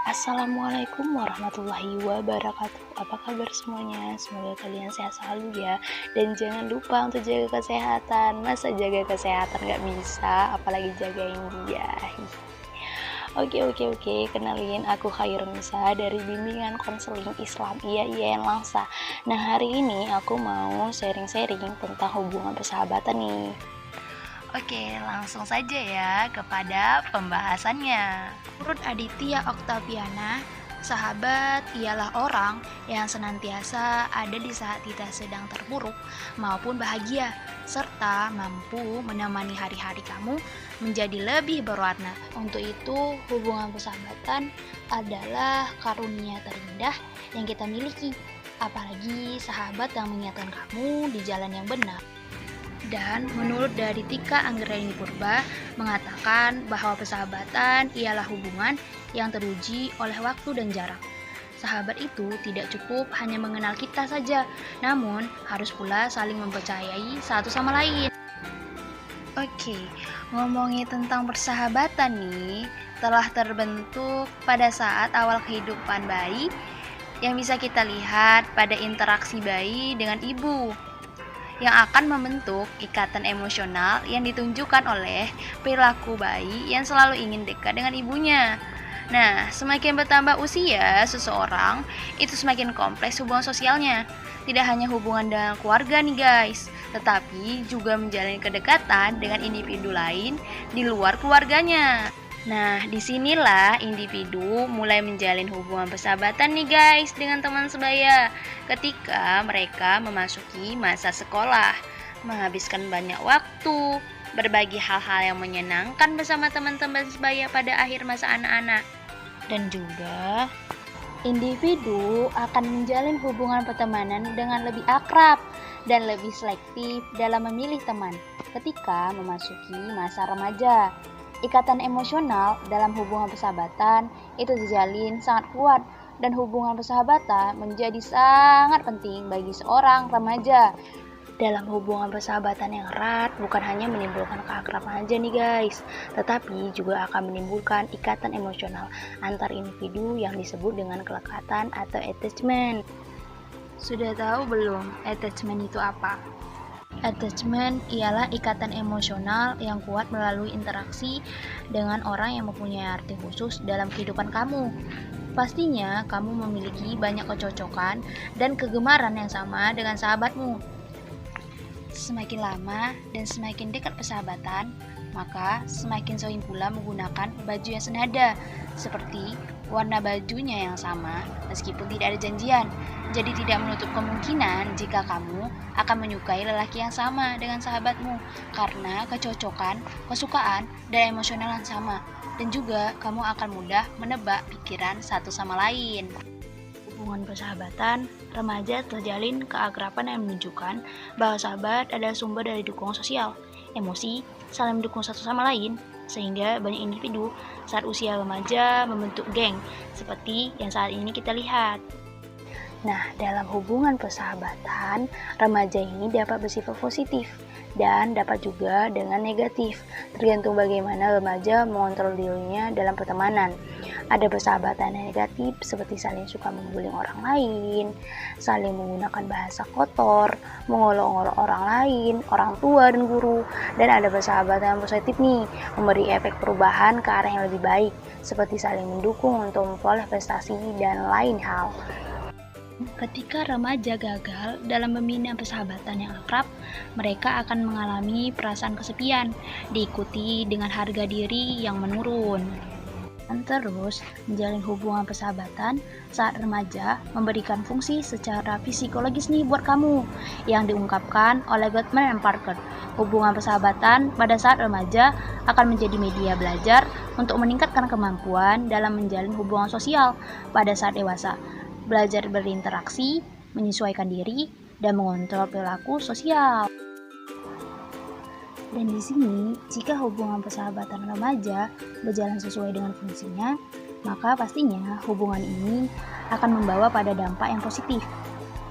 Assalamualaikum warahmatullahi wabarakatuh. Apa kabar semuanya? Semoga kalian sehat selalu ya. Dan jangan lupa untuk jaga kesehatan. Masa jaga kesehatan gak bisa, apalagi jagain dia. Oke. Kenalin, aku Khairunisa dari bimbingan konseling Islam IAIN Langsa. Nah, hari ini aku mau sharing-sharing tentang hubungan persahabatan nih. Oke, langsung saja ya kepada pembahasannya. Menurut Aditya Oktaviana, sahabat ialah orang yang senantiasa ada di saat kita sedang terpuruk maupun bahagia, serta mampu menemani hari-hari kamu menjadi lebih berwarna. Untuk itu, hubungan persahabatan adalah karunia terindah yang kita miliki, apalagi sahabat yang mengingatkan kamu di jalan yang benar. Dan menurut dari Tika Anggraini Purba mengatakan bahwa persahabatan ialah hubungan yang teruji oleh waktu dan jarak. Sahabat itu tidak cukup hanya mengenal kita saja, namun harus pula saling mempercayai satu sama lain. Oke, ngomongin tentang persahabatan nih, telah terbentuk pada saat awal kehidupan bayi yang bisa kita lihat pada interaksi bayi dengan ibu, yang akan membentuk ikatan emosional yang ditunjukkan oleh perilaku bayi yang selalu ingin dekat dengan ibunya. Nah, semakin bertambah usia seseorang, itu semakin kompleks hubungan sosialnya. Tidak hanya hubungan dengan keluarga nih guys, tetapi juga menjalin kedekatan dengan individu lain di luar keluarganya. Nah, disinilah individu mulai menjalin hubungan persahabatan nih guys dengan teman sebaya ketika mereka memasuki masa sekolah, menghabiskan banyak waktu, berbagi hal-hal yang menyenangkan bersama teman-teman sebaya pada akhir masa anak-anak. Dan juga, individu akan menjalin hubungan pertemanan dengan lebih akrab dan lebih selektif dalam memilih teman ketika memasuki masa remaja. Ikatan emosional dalam hubungan persahabatan itu dijalin sangat kuat, dan hubungan persahabatan menjadi sangat penting bagi seorang remaja. Dalam hubungan persahabatan yang erat bukan hanya menimbulkan keakraban aja nih guys, tetapi juga akan menimbulkan ikatan emosional antar individu yang disebut dengan kelekatan atau attachment. Sudah tahu belum attachment itu apa? Attachment ialah ikatan emosional yang kuat melalui interaksi dengan orang yang mempunyai arti khusus dalam kehidupan kamu. Pastinya kamu memiliki banyak kecocokan dan kegemaran yang sama dengan sahabatmu. Semakin lama dan semakin dekat persahabatan, maka semakin sering pula menggunakan baju yang senada, seperti warna bajunya yang sama meskipun tidak ada janjian. Jadi tidak menutup kemungkinan jika kamu akan menyukai lelaki yang sama dengan sahabatmu karena kecocokan, kesukaan, dan emosional yang sama. Dan juga kamu akan mudah menebak pikiran satu sama lain. Hubungan persahabatan remaja terjalin keakraban yang menunjukkan bahwa sahabat adalah sumber dari dukungan sosial, emosi, saling mendukung satu sama lain, sehingga banyak individu saat usia remaja membentuk geng seperti yang saat ini kita lihat. Nah, dalam hubungan persahabatan, remaja ini dapat bersifat positif dan dapat juga dengan negatif, tergantung bagaimana remaja mengontrol dirinya dalam pertemanan. Ada persahabatan yang negatif seperti saling suka membuli orang lain, saling menggunakan bahasa kotor, mengolok-olok orang lain, orang tua dan guru. Dan ada persahabatan yang positif nih, memberi efek perubahan ke arah yang lebih baik, seperti saling mendukung untuk memperoleh prestasi dan lain hal. Ketika remaja gagal dalam membina persahabatan yang akrab, mereka akan mengalami perasaan kesepian, diikuti dengan harga diri yang menurun. Dan terus, menjalin hubungan persahabatan saat remaja memberikan fungsi secara psikologis nih buat kamu, yang diungkapkan oleh Gottman dan Parker. Hubungan persahabatan pada saat remaja akan menjadi media belajar untuk meningkatkan kemampuan dalam menjalin hubungan sosial pada saat dewasa. Belajar berinteraksi, menyesuaikan diri, dan mengontrol perilaku sosial. Dan di sini, jika hubungan persahabatan remaja berjalan sesuai dengan fungsinya, maka pastinya hubungan ini akan membawa pada dampak yang positif.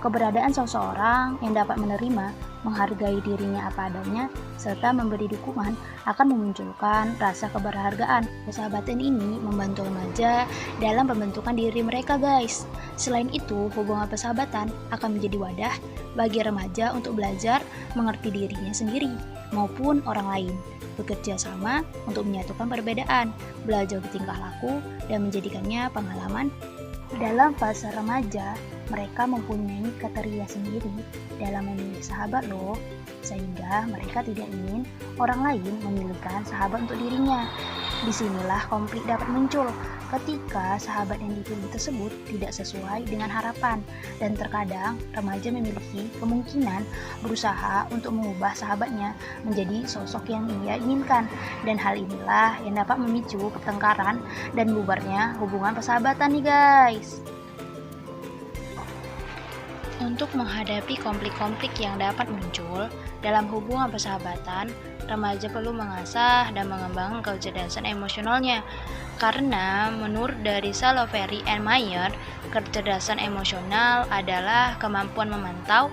Keberadaan seseorang yang dapat menerima menghargai dirinya apa adanya, serta memberi dukungan akan memunculkan rasa keberhargaan. Persahabatan ini membantu remaja dalam pembentukan diri mereka, guys. Selain itu, hubungan persahabatan akan menjadi wadah bagi remaja untuk belajar mengerti dirinya sendiri maupun orang lain, bekerja sama untuk menyatukan perbedaan, belajar bertingkah laku, dan menjadikannya pengalaman. Dalam fase remaja, mereka mempunyai kriteria sendiri dalam memilih sahabat loh, sehingga mereka tidak ingin orang lain memilihkan sahabat untuk dirinya. Disinilah konflik dapat muncul ketika sahabat yang dipilih tersebut tidak sesuai dengan harapan, dan terkadang remaja memiliki kemungkinan berusaha untuk mengubah sahabatnya menjadi sosok yang ia inginkan, dan hal inilah yang dapat memicu pertengkaran dan bubarnya hubungan persahabatan nih guys. Untuk menghadapi konflik-konflik yang dapat muncul dalam hubungan persahabatan, remaja perlu mengasah dan mengembangkan kecerdasan emosionalnya. Karena menurut dari Saloveri and Mayer, kecerdasan emosional adalah kemampuan memantau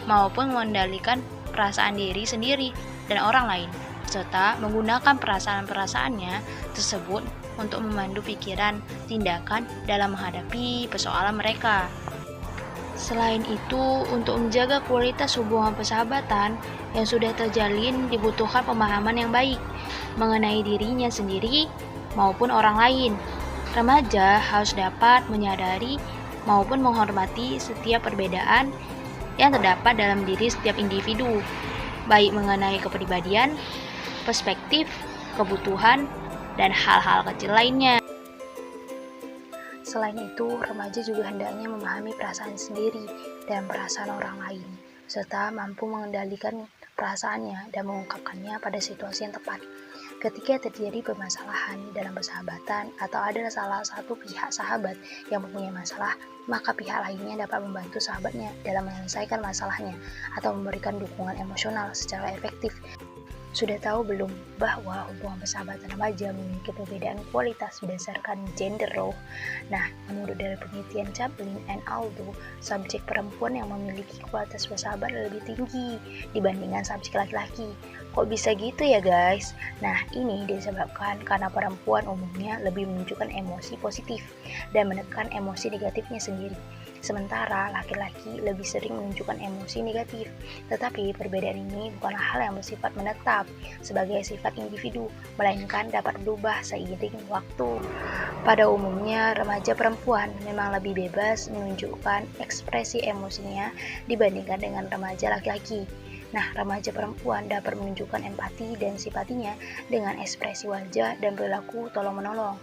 maupun mengendalikan perasaan diri sendiri dan orang lain, serta menggunakan perasaan-perasaannya tersebut untuk memandu pikiran, tindakan dalam menghadapi persoalan mereka. Selain itu, untuk menjaga kualitas hubungan persahabatan yang sudah terjalin dibutuhkan pemahaman yang baik mengenai dirinya sendiri maupun orang lain. Remaja harus dapat menyadari maupun menghormati setiap perbedaan yang terdapat dalam diri setiap individu, baik mengenai kepribadian, perspektif, kebutuhan, dan hal-hal kecil lainnya. Selain itu, remaja juga hendaknya memahami perasaan sendiri dan perasaan orang lain, serta mampu mengendalikan perasaannya dan mengungkapkannya pada situasi yang tepat. Ketika terjadi permasalahan dalam persahabatan atau ada salah satu pihak sahabat yang mempunyai masalah, maka pihak lainnya dapat membantu sahabatnya dalam menyelesaikan masalahnya atau memberikan dukungan emosional secara efektif. Sudah tahu belum bahwa hubungan persahabatan remaja memiliki perbedaan kualitas berdasarkan gender role? Nah, menurut dari penelitian Chaplin and Aldo, subjek perempuan yang memiliki kualitas persahabatan lebih tinggi dibandingkan subjek laki-laki. Kok bisa gitu ya guys? Nah, ini disebabkan karena perempuan umumnya lebih menunjukkan emosi positif dan menekan emosi negatifnya sendiri. Sementara laki-laki lebih sering menunjukkan emosi negatif. Tetapi perbedaan ini bukanlah hal yang bersifat menetap sebagai sifat individu, melainkan dapat berubah seiring waktu. Pada umumnya, remaja perempuan memang lebih bebas menunjukkan ekspresi emosinya dibandingkan dengan remaja laki-laki. Nah, remaja perempuan dapat menunjukkan empati dan simpatinya dengan ekspresi wajah dan perilaku tolong-menolong,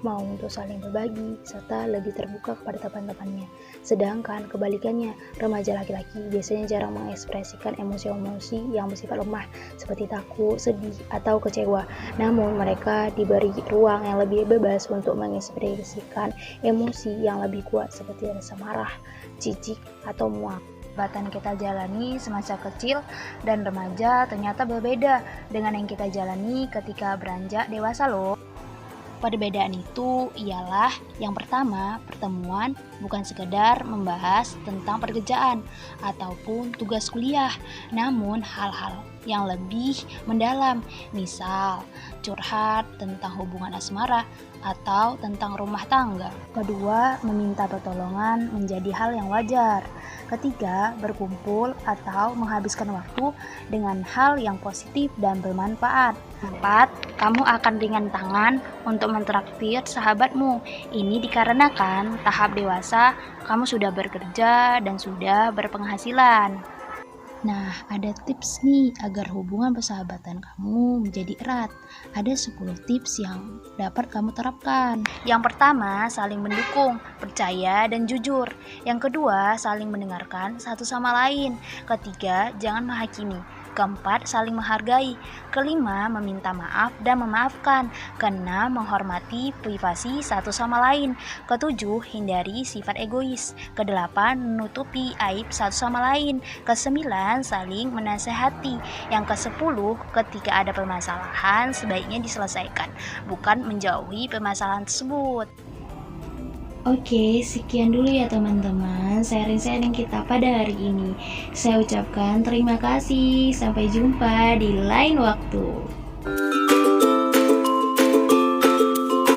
mau untuk saling berbagi, serta lebih terbuka kepada teman-temannya. Sedangkan kebalikannya, remaja laki-laki biasanya jarang mengekspresikan emosi-emosi yang bersifat lemah, seperti takut, sedih, atau kecewa. Namun, mereka diberi ruang yang lebih bebas untuk mengekspresikan emosi yang lebih kuat, seperti rasa marah, jijik, atau muak. Persahabatan kita jalani semasa kecil dan remaja ternyata berbeda dengan yang kita jalani ketika beranjak dewasa loh. Perbedaan itu ialah yang pertama, pertemuan bukan sekedar membahas tentang pekerjaan ataupun tugas kuliah, namun hal-hal yang lebih mendalam, misal curhat tentang hubungan asmara atau tentang rumah tangga. Kedua, meminta pertolongan menjadi hal yang wajar. Ketiga, berkumpul atau menghabiskan waktu dengan hal yang positif dan bermanfaat. 4, kamu akan ringan tangan untuk mentraktir sahabatmu. Ini dikarenakan tahap dewasa, kamu sudah bekerja dan sudah berpenghasilan. Nah, ada tips nih agar hubungan persahabatan kamu menjadi erat. Ada 10 tips yang dapat kamu terapkan. Yang pertama, saling mendukung, percaya, dan jujur. Yang kedua, saling mendengarkan satu sama lain. Ketiga, jangan menghakimi. Keempat, saling menghargai. Kelima, meminta maaf dan memaafkan. Keenam, menghormati privasi satu sama lain. Ketujuh, hindari sifat egois. Kedelapan, menutupi aib satu sama lain. Kesembilan, saling menasehati. Yang kesepuluh, ketika ada permasalahan sebaiknya diselesaikan, bukan menjauhi permasalahan tersebut. Oke, sekian dulu ya teman-teman sharing-sharing kita pada hari ini. Saya ucapkan terima kasih. Sampai jumpa di lain waktu.